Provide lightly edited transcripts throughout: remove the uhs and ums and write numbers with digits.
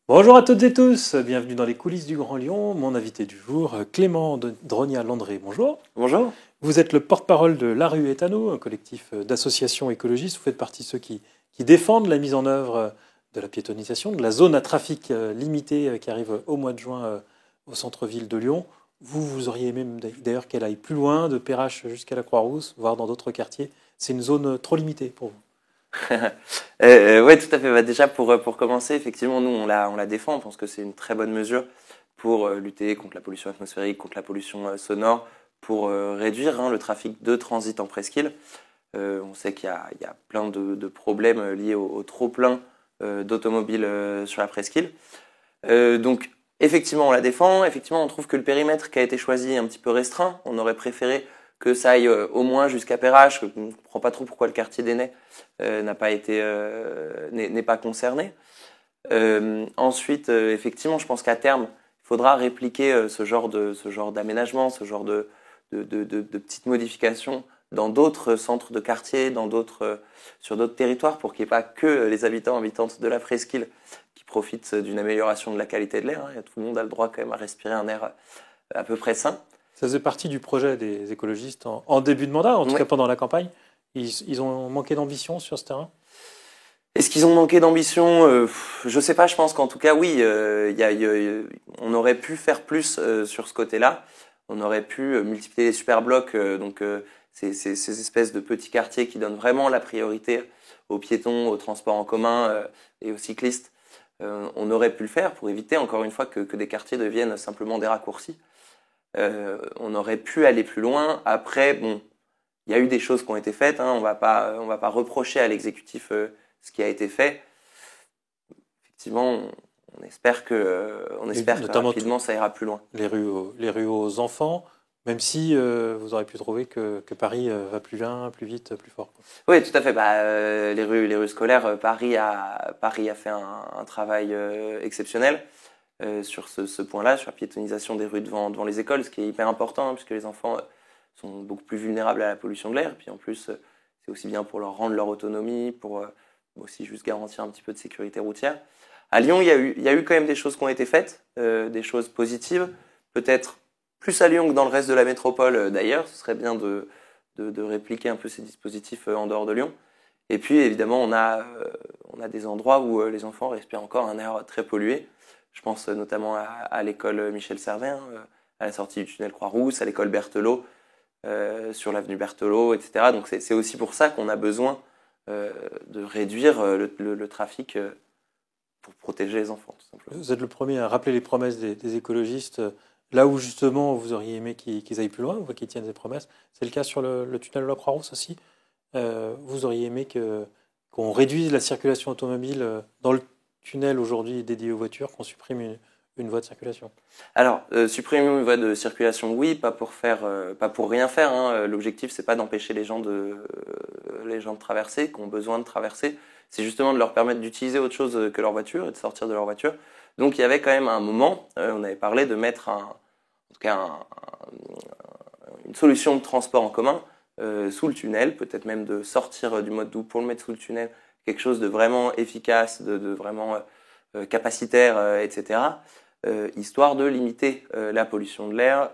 Bonjour à toutes et tous, bienvenue dans les coulisses du Grand Lyon. Mon invité du jour, Clément Dronia-Landré. Bonjour. Bonjour. Vous êtes le porte-parole de La Rue Éthano, un collectif d'associations écologistes. Vous faites partie de ceux qui défendent la mise en œuvre de la piétonisation, de la zone à trafic limité qui arrive au mois de juin au centre-ville de Lyon. Vous auriez aimé d'ailleurs qu'elle aille plus loin, de Perrache jusqu'à la Croix-Rousse, voire dans d'autres quartiers. C'est une zone trop limitée pour vous. Oui, tout à fait. Bah, déjà, pour commencer, effectivement, nous, on la défend. On pense que c'est une très bonne mesure pour lutter contre la pollution atmosphérique, contre la pollution sonore, pour réduire le trafic de transit en presqu'île. On sait qu'il y a plein de problèmes liés au trop-plein d'automobiles sur la presqu'île. Donc, effectivement, on la défend. Effectivement, on trouve que le périmètre qui a été choisi est un petit peu restreint. On aurait préféré que ça aille au moins jusqu'à Perrache. On ne comprend pas trop pourquoi le quartier d'Enay n'est pas concerné. Ensuite, effectivement, je pense qu'à terme, il faudra répliquer ce genre d'aménagement, ce genre de petites modifications dans d'autres centres de quartier, sur d'autres territoires, pour qu'il n'y ait pas que les habitantes de la presqu'île qui profitent d'une amélioration de la qualité de l'air. Tout le monde a le droit quand même à respirer un air à peu près sain. Ça faisait partie du projet des écologistes en début de mandat, en tout Oui. cas pendant la campagne. Ils ont manqué d'ambition sur ce terrain. Est-ce qu'ils ont manqué d'ambition? Je sais pas, je pense qu'en tout cas, oui, on aurait pu faire plus sur ce côté-là. On aurait pu multiplier les superblocs, ces espèces de petits quartiers qui donnent vraiment la priorité aux piétons, aux transports en commun et aux cyclistes. On aurait pu le faire pour éviter, encore une fois, que des quartiers deviennent simplement des raccourcis. On aurait pu aller plus loin. Après, bon, il y a eu des choses qui ont été faites. On va pas reprocher à l'exécutif ce qui a été fait. Effectivement, on espère que rapidement ça ira plus loin. Les rues aux enfants, même si vous auriez pu trouver que Paris va plus loin, plus vite, plus fort. Oui, tout à fait. Les rues scolaires, Paris a fait un travail exceptionnel sur ce point-là, sur la piétonisation des rues devant les écoles, ce qui est hyper important, puisque les enfants sont beaucoup plus vulnérables à la pollution de l'air. Et puis en plus, c'est aussi bien pour leur rendre leur autonomie, pour aussi juste garantir un petit peu de sécurité routière. À Lyon, il y a eu quand même des choses qui ont été faites, des choses positives, peut-être plus à Lyon que dans le reste de la métropole d'ailleurs. Ce serait bien de répliquer un peu ces dispositifs en dehors de Lyon. Et puis évidemment, on a des endroits où les enfants respirent encore un air très pollué. Je pense notamment à l'école Michel Servet, à la sortie du tunnel Croix-Rousse, à l'école Berthelot, sur l'avenue Berthelot, etc. Donc c'est aussi pour ça qu'on a besoin de réduire le trafic pour protéger les enfants, tout simplement. Vous êtes le premier à rappeler les promesses des écologistes, là où justement vous auriez aimé qu'ils aillent plus loin, qu'ils tiennent des promesses. C'est le cas sur le tunnel de la Croix-Rousse aussi. Vous auriez aimé qu'on réduise la circulation automobile dans le tunnel aujourd'hui dédié aux voitures, qu'on supprime une voie de circulation. Alors, supprimer une voie de circulation, oui, pas pour rien faire. L'objectif, c'est pas d'empêcher les gens de traverser, qui ont besoin de traverser. C'est justement de leur permettre d'utiliser autre chose que leur voiture et de sortir de leur voiture. Donc, il y avait quand même un moment, on avait parlé de mettre une solution de transport en commun sous le tunnel, peut-être même de sortir du mode doux pour le mettre sous le tunnel, quelque chose de vraiment efficace, de vraiment capacitaire, etc. Histoire de limiter la pollution de l'air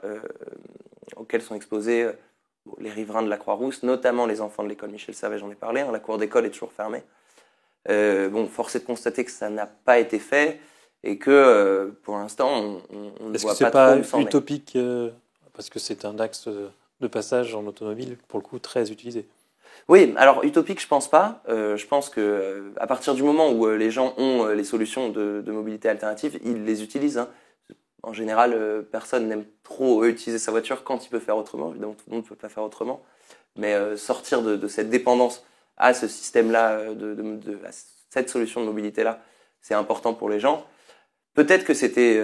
auxquelles sont exposés les riverains de la Croix-Rousse, notamment les enfants de l'école Michel Servet, j'en ai parlé. La cour d'école est toujours fermée. Force est de constater que ça n'a pas été fait et que pour l'instant, on ne voit pas trop où c'est pas utopique parce que c'est un axe de passage en automobile, pour le coup, très utilisé. Oui, alors utopique, je pense pas. Je pense que à partir du moment où les gens ont les solutions de mobilité alternative, ils les utilisent. En général, personne n'aime trop utiliser sa voiture quand il peut faire autrement. Évidemment, tout le monde ne peut pas faire autrement. Mais sortir de cette dépendance à ce système-là, à cette solution de mobilité-là, c'est important pour les gens. Peut-être que c'était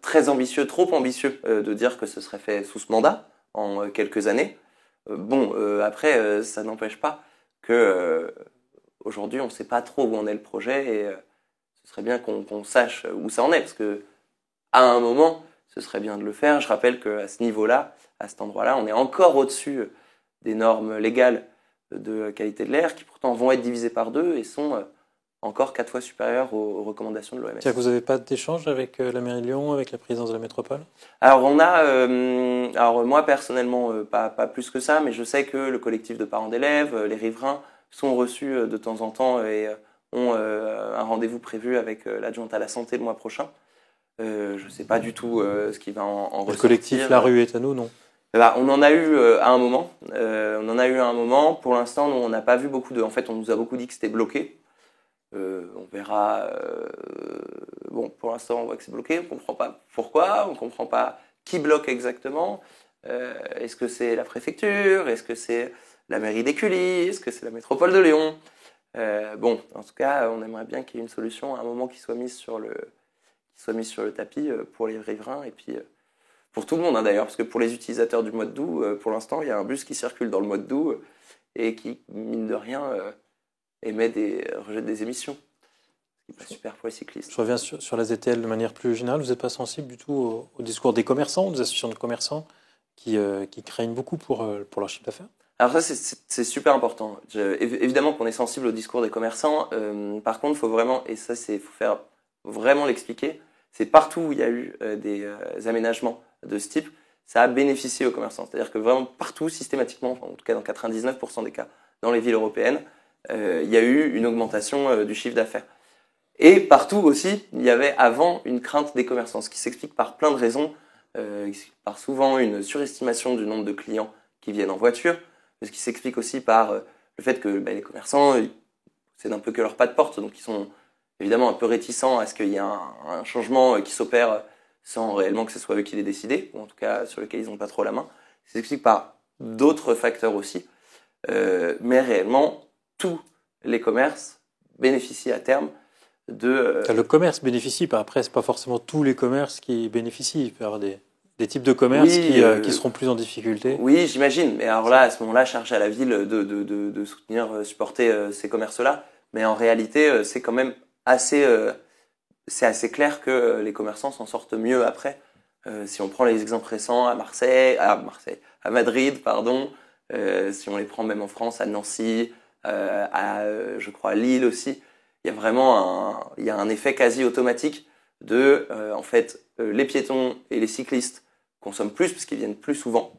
très ambitieux, trop ambitieux, de dire que ce serait fait sous ce mandat en quelques années. Après, ça n'empêche pas que aujourd'hui, on ne sait pas trop où en est le projet et ce serait bien qu'on sache où ça en est, parce que à un moment, ce serait bien de le faire. Je rappelle qu'à ce niveau-là, à cet endroit-là, on est encore au-dessus des normes légales de qualité de l'air, qui pourtant vont être divisées par deux et sont encore 4 fois supérieur aux recommandations de l'OMS. C'est-à-dire que vous n'avez pas d'échange avec la mairie de Lyon, avec la présidence de la métropole? Alors alors moi personnellement pas plus que ça, mais je sais que le collectif de parents d'élèves, les riverains, sont reçus de temps en temps et ont un rendez-vous prévu avec l'adjointe à la santé le mois prochain. Je ne sais pas du tout ce qui va en ressortir. Le collectif La Rue est à nous, non? On en a eu à un moment. Pour l'instant, nous, on n'a pas vu beaucoup de... En fait, on nous a beaucoup dit que c'était bloqué. On verra. Bon, pour l'instant, on voit que c'est bloqué. On ne comprend pas pourquoi. On ne comprend pas qui bloque exactement. Est-ce que c'est la préfecture? Est-ce que c'est la mairie d'Écully? Est-ce que c'est la métropole de Lyon? Bon, en tout cas, on aimerait bien qu'il y ait une solution à un moment qui soit mise sur le tapis pour les riverains et puis pour tout le monde d'ailleurs, parce que pour les utilisateurs du mode doux, pour l'instant, il y a un bus qui circule dans le mode doux et qui, mine de rien, rejette des émissions. Ce qui n'est pas super pour les cyclistes. Je reviens sur la ZTL de manière plus générale. Vous n'êtes pas sensible du tout au discours des commerçants, des associations de commerçants qui craignent beaucoup pour leur chiffre d'affaires? Alors ça, c'est super important. Évidemment qu'on est sensible au discours des commerçants. Par contre, il faut vraiment, et ça, faut faire vraiment l'expliquer, c'est partout où il y a eu des aménagements de ce type, ça a bénéficié aux commerçants. C'est-à-dire que vraiment partout, systématiquement, en tout cas dans 99% des cas, dans les villes européennes, il y a eu une augmentation du chiffre d'affaires. Et partout aussi, il y avait avant une crainte des commerçants, ce qui s'explique par plein de raisons, par souvent une surestimation du nombre de clients qui viennent en voiture, ce qui s'explique aussi par le fait que les commerçants, c'est un peu que leur pas de porte, donc ils sont évidemment un peu réticents à ce qu'il y ait un changement qui s'opère sans réellement que ce soit eux qui l'aient décidé, ou en tout cas sur lequel ils n'ont pas trop la main. Ça s'explique par d'autres facteurs aussi, mais réellement, tous les commerces bénéficient à terme de... Le commerce bénéficie, après, ce n'est pas forcément tous les commerces qui bénéficient. Il peut y avoir des types de commerces qui seront plus en difficulté. Oui, j'imagine. Mais alors là, à ce moment-là, charge à la ville de soutenir, supporter ces commerces-là. Mais en réalité, c'est quand même assez clair que les commerçants s'en sortent mieux après. Si on prend les exemples récents à Madrid, pardon, si on les prend même en France, à Nancy, je crois à Lille aussi, il y a vraiment un effet quasi automatique de, les piétons et les cyclistes consomment plus parce qu'ils viennent plus souvent,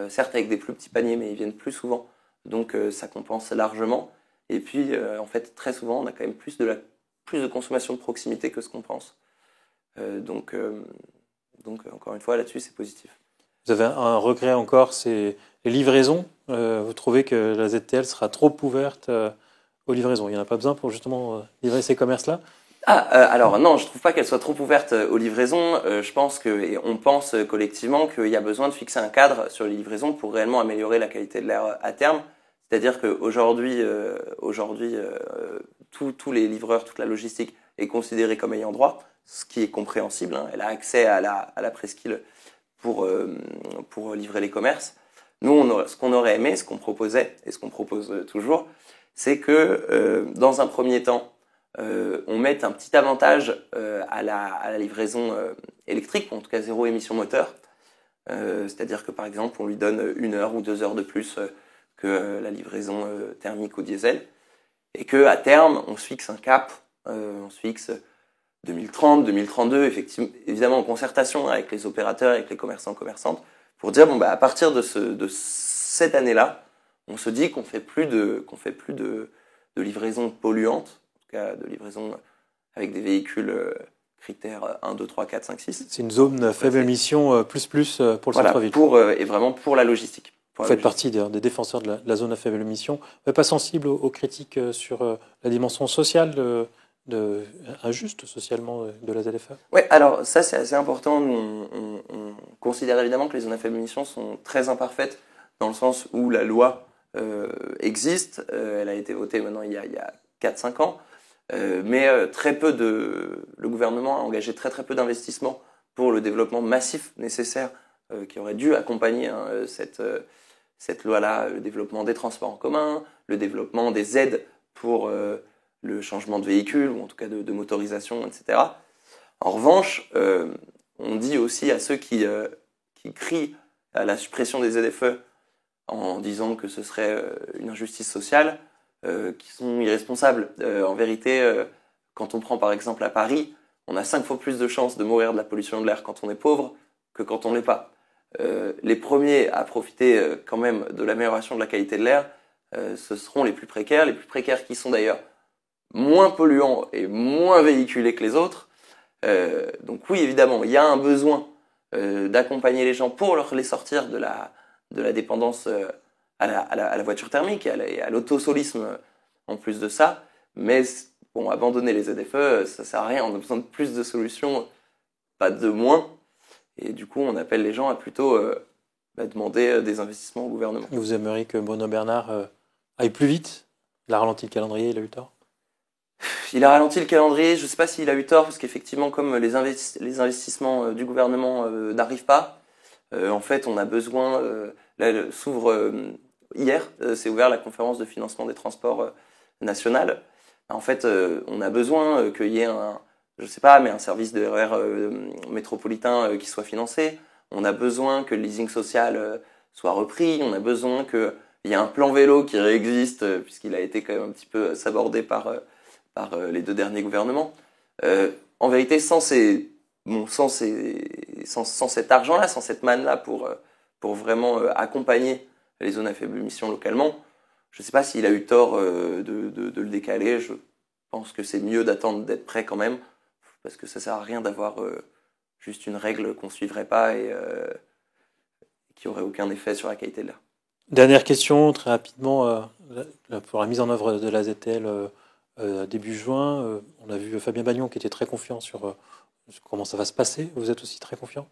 certes avec des plus petits paniers, mais ils viennent plus souvent, donc ça compense largement. Et puis, très souvent, on a quand même plus de consommation de proximité que ce qu'on pense. Donc, encore une fois, là-dessus, c'est positif. Vous avez un regret encore, c'est les livraisons. Vous trouvez que la ZTL sera trop ouverte aux livraisons? Il n'y en a pas besoin pour justement livrer ces commerces-là? Alors non, je trouve pas qu'elle soit trop ouverte aux livraisons. Je pense et on pense collectivement qu'il y a besoin de fixer un cadre sur les livraisons pour réellement améliorer la qualité de l'air à terme. C'est-à-dire qu'aujourd'hui, tous les livreurs, toute la logistique est considérée comme ayant droit, ce qui est compréhensible. Elle a accès à la presqu'île pour livrer les commerces. Nous, ce qu'on aurait aimé, ce qu'on proposait et ce qu'on propose toujours, c'est que dans un premier temps, on mette un petit avantage à la livraison électrique, en tout cas zéro émission moteur. C'est-à-dire que par exemple, on lui donne 1 heure ou 2 heures de plus que la livraison thermique au diesel. Et qu'à terme, on se fixe un cap, on se fixe 2030, 2032, évidemment en concertation avec les opérateurs, avec les commerçants, commerçantes, pour dire, à partir de cette année-là, on se dit qu'on fait plus de livraison polluante, en tout cas de livraison avec des véhicules critères 1, 2, 3, 4, 5, 6. C'est une zone faible émission plus pour le centre-ville. Et vraiment pour la logistique. Vous faites partie des défenseurs de la zone à faible émission. Vous n'êtes pas sensible aux critiques sur la dimension sociale, injuste socialement de la ZFE? Oui, alors ça c'est assez important. On considère évidemment que les zones à faible émission sont très imparfaites dans le sens où la loi existe. Elle a été votée maintenant il y a 4-5 ans. Mais le gouvernement a engagé très peu d'investissements pour le développement massif nécessaire qui aurait dû accompagner cette loi-là, le développement des transports en commun, le développement des aides pour le changement de véhicule, ou en tout cas de motorisation, etc. En revanche, on dit aussi à ceux qui crient à la suppression des ZFE en disant que ce serait une injustice sociale, qui sont irresponsables. En vérité, quand on prend par exemple à Paris, on a 5 fois plus de chances de mourir de la pollution de l'air quand on est pauvre que quand on l'est pas. Les premiers à profiter quand même de l'amélioration de la qualité de l'air, ce seront les plus précaires qui sont d'ailleurs moins polluants et moins véhiculés que les autres. Donc oui, évidemment, il y a un besoin d'accompagner les gens pour les sortir de la dépendance à la voiture thermique et à l'autosolisme en plus de ça. Mais bon, abandonner les ZFE, ça sert à rien. On a besoin de plus de solutions, pas de moins. Et du coup, on appelle les gens à plutôt demander des investissements au gouvernement. Vous aimeriez que Bruno Bernard aille plus vite? Il a ralenti le calendrier, il a eu tort? Il a ralenti le calendrier, je ne sais pas s'il a eu tort, parce qu'effectivement, comme les investissements du gouvernement n'arrivent pas, en fait, on a besoin... là, s'ouvre hier, s'est ouvert la conférence de financement des transports nationale. En fait, on a besoin qu'il y ait je sais pas, mais un service de RER métropolitain qui soit financé. On a besoin que le leasing social soit repris. On a besoin qu'il y ait un plan vélo qui réexiste, puisqu'il a été quand même un petit peu sabordé par les 2 derniers gouvernements. En vérité, sans cet argent-là, sans cette manne-là pour vraiment accompagner les zones à faible émission localement, je ne sais pas s'il a eu tort de le décaler. Je pense que c'est mieux d'attendre d'être prêt quand même, parce que ça sert à rien d'avoir juste une règle qu'on ne suivrait pas et qui n'aurait aucun effet sur la qualité de l'air. Dernière question, très rapidement, pour la mise en œuvre de la ZTL début juin. On a vu Fabien Bagnon qui était très confiant sur comment ça va se passer. Vous êtes aussi très confiant?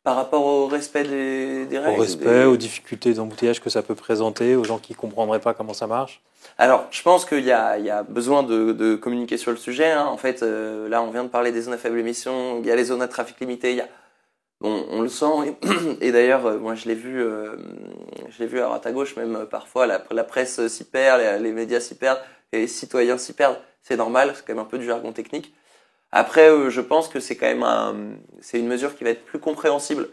Par rapport au respect des règles? Au respect, aux difficultés d'embouteillage que ça peut présenter, aux gens qui ne comprendraient pas comment ça marche? Alors, je pense qu'il y a besoin de communiquer sur le sujet. Hein. En fait, là, on vient de parler des zones à faible émission. Il y a les zones à trafic limité. Bon, on le sent. Et d'ailleurs, moi, je l'ai vu à droite à gauche, même parfois, la presse s'y perd, les médias s'y perdent, et les citoyens s'y perdent. C'est normal, c'est quand même un peu du jargon technique. Après, je pense que c'est quand même c'est une mesure qui va être plus compréhensible.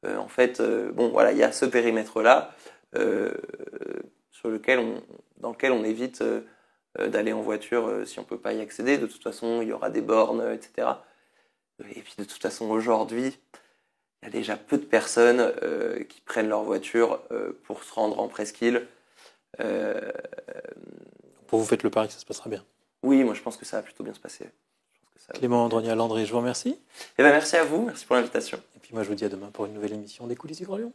En fait, bon, voilà, il y a ce périmètre-là dans lequel on évite d'aller en voiture si on peut pas y accéder. De toute façon, il y aura des bornes, etc. Et puis, de toute façon, aujourd'hui, il y a déjà peu de personnes qui prennent leur voiture pour se rendre en presqu'île. Pour vous, faites le pari que ça se passera bien? Oui, moi, je pense que ça va plutôt bien se passer. Clément Andronial-Landré, je vous remercie. Eh ben, merci à vous, merci pour l'invitation. Et puis moi, je vous dis à demain pour une nouvelle émission des Coulisses du Grand Lyon.